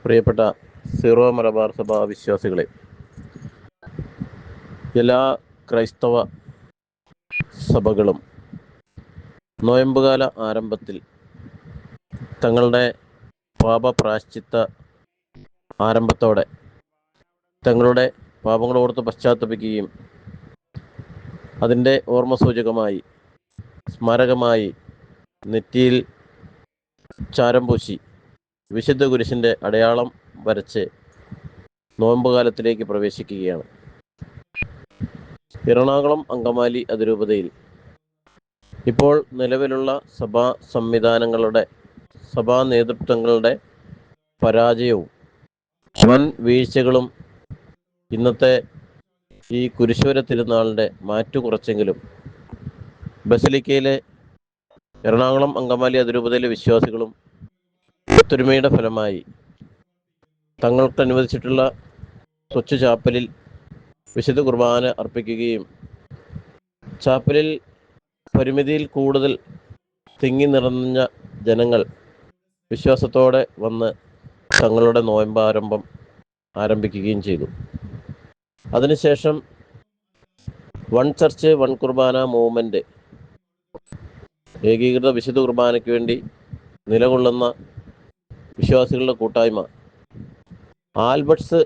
പ്രിയപ്പെട്ട സീറോ മലബാർ സഭ വിശ്വാസികളെ, എല്ലാ ക്രൈസ്തവ സഭകളും നോയമ്പുകാല ആരംഭത്തിൽ തങ്ങളുടെ പാപപ്രായശ്ചിത്ത ആരംഭത്തോടെ തങ്ങളുടെ പാപങ്ങളോർത്ത് പശ്ചാത്തപിക്കുകയും അതിൻ്റെ ഓർമ്മസൂചകമായി സ്മാരകമായി നെറ്റിയിൽ ചാരം പൂശി വിശുദ്ധ കുരിശിൻ്റെ അടയാളം വരച്ച് നോയമ്പുകാലത്തിലേക്ക് പ്രവേശിക്കുകയാണ്. എറണാകുളം അങ്കമാലി അതിരൂപതയിൽ ഇപ്പോൾ നിലവിലുള്ള സഭാ സംവിധാനങ്ങളുടെ സഭാ നേതൃത്വങ്ങളുടെ പരാജയവും വൻ വീഴ്ചകളും ഇന്നത്തെ ഈ കുരിശുവര തിരുനാളിൻ്റെ മാറ്റുകുറച്ചെങ്കിലും ബസലിക്കയിലെ എറണാകുളം അങ്കമാലി അതിരൂപതയിലെ വിശ്വാസികളും ഒത്തൊരുമയുടെ ഫലമായി തങ്ങൾക്ക് അനുവദിച്ചിട്ടുള്ള കൊച്ചു ചാപ്പലിൽ വിശുദ്ധ കുർബാന അർപ്പിക്കുകയും ചാപ്പലിൽ പരിമിതിയിൽ കൂടുതൽ തിങ്ങി നിറഞ്ഞ ജനങ്ങൾ വിശ്വാസത്തോടെ വന്ന് തങ്ങളുടെ നോയമ്പാരംഭം ആരംഭിക്കുകയും ചെയ്തു. അതിനുശേഷം വൺ ചർച്ച് വൺ കുർബാന മൂവ്മെൻറ്റ്, ഏകീകൃത വിശുദ്ധ കുർബാനയ്ക്ക് വേണ്ടി നിലകൊള്ളുന്ന വിശ്വാസികളുടെ കൂട്ടായ്മ ആൽബർട്ട്സ്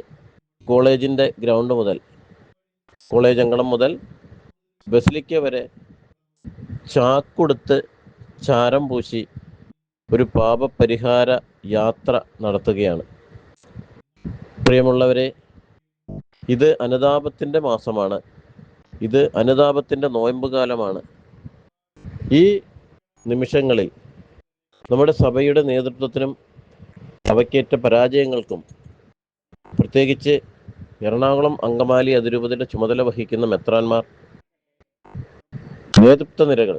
കോളേജിൻ്റെ ഗ്രൗണ്ട് മുതൽ കോളേജ് അങ്കണം മുതൽ ബസിലിക്ക വരെ ചാക്കൊടുത്ത് ചാരം പൂശി ഒരു പാപപരിഹാര യാത്ര നടത്തുകയാണ്. പ്രിയമുള്ളവരെ, ഇത് അനുതാപത്തിൻ്റെ മാസമാണ്. ഇത് അനുതാപത്തിൻ്റെ നോയമ്പുകാലമാണ്. ഈ നിമിഷങ്ങളിൽ നമ്മുടെ സഭയുടെ നേതൃത്വത്തിനും അവയ്ക്കേറ്റ പരാജയങ്ങൾക്കും, പ്രത്യേകിച്ച് എറണാകുളം അങ്കമാലി അതിരൂപതയുടെ ചുമതല വഹിക്കുന്ന മെത്രാന്മാർ, നേതൃത്വ നിരകൾ,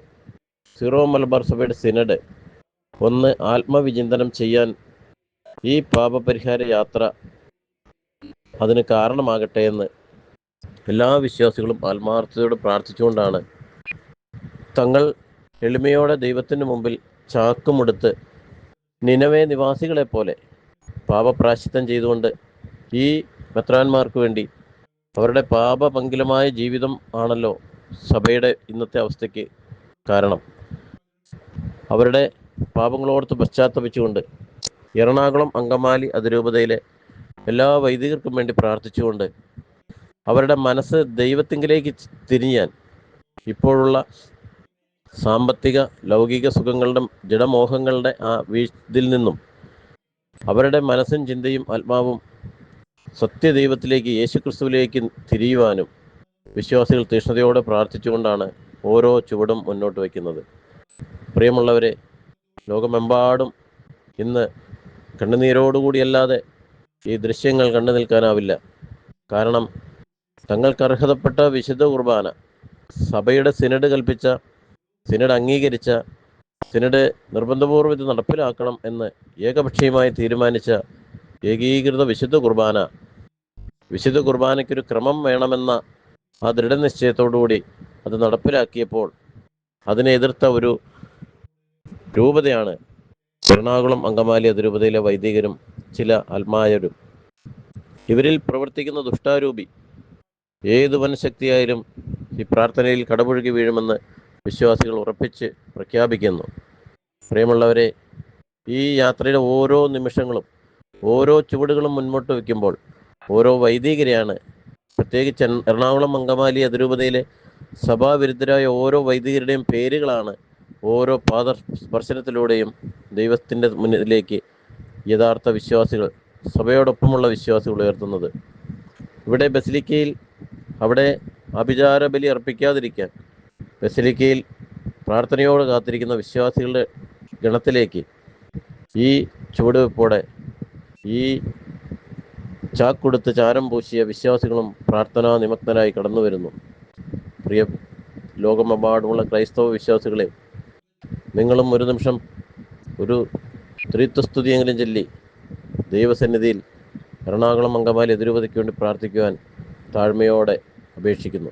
സീറോ മലബാർ സഭയുടെ സിനഡ് ഒന്ന് ആത്മവിചിന്തനം ചെയ്യാൻ ഈ പാപപരിഹാര യാത്ര അതിന് കാരണമാകട്ടെ എന്ന് എല്ലാ വിശ്വാസികളും ആത്മാർത്ഥതയോട് പ്രാർത്ഥിച്ചുകൊണ്ടാണ് തങ്ങൾ എളിമയോടെ ദൈവത്തിന് മുമ്പിൽ ചാക്കുമെടുത്ത് നിനവേ നിവാസികളെപ്പോലെ പാപപ്രായശ്ചിത്തം ചെയ്തുകൊണ്ട് ഈ മെത്രാന്മാർക്ക് വേണ്ടി, അവരുടെ പാപപങ്കിലമായ ജീവിതം ആണല്ലോ സഭയുടെ ഇന്നത്തെ അവസ്ഥയ്ക്ക് കാരണം, അവരുടെ പാപങ്ങളോർത്ത് പശ്ചാത്തപിച്ചുകൊണ്ട് എറണാകുളം അങ്കമാലി അതിരൂപതയിലെ എല്ലാ വൈദികർക്കും വേണ്ടി പ്രാർത്ഥിച്ചുകൊണ്ട് അവരുടെ മനസ്സ് ദൈവത്തിങ്കിലേക്ക് തിരിയാൻ, ഇപ്പോഴുള്ള സാമ്പത്തിക ലൗകിക സുഖങ്ങളുടെ ജഡമോഹങ്ങളുടെ ആ ഇതിൽ നിന്നും അവരുടെ മനസ്സും ചിന്തയും ആത്മാവും സത്യദൈവത്തിലേക്ക്, യേശുക്രിസ്തുവിലേക്ക് തിരിയുവാനും വിശ്വാസികൾ തീഷ്ണതയോടെ പ്രാർത്ഥിച്ചുകൊണ്ടാണ് ഓരോ ചുവടും മുന്നോട്ട് വയ്ക്കുന്നത്. പ്രിയമുള്ളവരെ, ലോകമെമ്പാടും ഇന്ന് കണ്ണുനീരോടുകൂടിയല്ലാതെ ഈ ദൃശ്യങ്ങൾ കണ്ടു നിൽക്കാനാവില്ല. കാരണം തങ്ങൾക്ക് അർഹതപ്പെട്ട വിശുദ്ധ കുർബാന സഭയുടെ സിനഡ് കൽപ്പിച്ച, സിനഡ് അംഗീകരിച്ച, സിനഡ് നിർബന്ധപൂർവ്വം ഇത് നടപ്പിലാക്കണം എന്ന് ഏകപക്ഷീയമായി തീരുമാനിച്ച ഏകീകൃത വിശുദ്ധ കുർബാനയ്ക്കൊരു ക്രമം വേണമെന്ന ആ ദൃഢനിശ്ചയത്തോടുകൂടി അത് നടപ്പിലാക്കിയപ്പോൾ അതിനെ എതിർത്ത ഒരു രൂപതയാണ് എറണാകുളം അങ്കമാലി അതിരൂപതയിലെ വൈദികരും ചില ആത്മായരും. ഇവരിൽ പ്രവർത്തിക്കുന്ന ദുഷ്ടാരൂപി ഏതു വൻശക്തിയായാലും ഈ പ്രാർത്ഥനയിൽ കടപുഴകി വീഴുമെന്ന് വിശ്വാസികൾ ഉറപ്പിച്ച് പ്രഖ്യാപിക്കുന്നു. പ്രിയമുള്ളവരെ, ഈ യാത്രയുടെ ഓരോ നിമിഷങ്ങളും ഓരോ ചുവടുകളും മുൻപോട്ട് വയ്ക്കുമ്പോൾ ഓരോ വൈദികരെയാണ്, പ്രത്യേകിച്ച് എറണാകുളം അങ്കമാലി അതിരൂപതയിലെ സഭാവിരുദ്ധരായ ഓരോ വൈദികരുടെയും പേരുകളാണ് ഓരോ പാദസ്പർശനത്തിലൂടെയും ദൈവത്തിൻ്റെ മുന്നിലേക്ക് യഥാർത്ഥ വിശ്വാസികൾ, സഭയോടൊപ്പമുള്ള വിശ്വാസികൾ ഉയർത്തുന്നത്. ഇവിടെ ബസിലിക്കയിൽ അവിടെ അഭിചാര ബലി അർപ്പിക്കാതിരിക്കാൻ ബസിലിക്കയിൽ പ്രാർത്ഥനയോട് കാത്തിരിക്കുന്ന വിശ്വാസികളുടെ ഗണത്തിലേക്ക് ഈ ചുവടുവെപ്പോടെ ഈ ചാക്കൊടുത്ത് ചാരം പൂശിയ വിശ്വാസികളും പ്രാർത്ഥനാ നിമഗ്നരായി കടന്നു വരുന്നു. പ്രിയ ലോകമെമ്പാടുമുള്ള ക്രൈസ്തവ വിശ്വാസികളെ, നിങ്ങളും ഒരു നിമിഷം ഒരു ത്രിത്വസ്തുതിയെങ്കിലും ചൊല്ലി ദൈവസന്നിധിയിൽ എറണാകുളം അങ്കമാലി അതിരൂപതയ്ക്ക് വേണ്ടി പ്രാർത്ഥിക്കുവാൻ താഴ്മയോടെ അപേക്ഷിക്കുന്നു.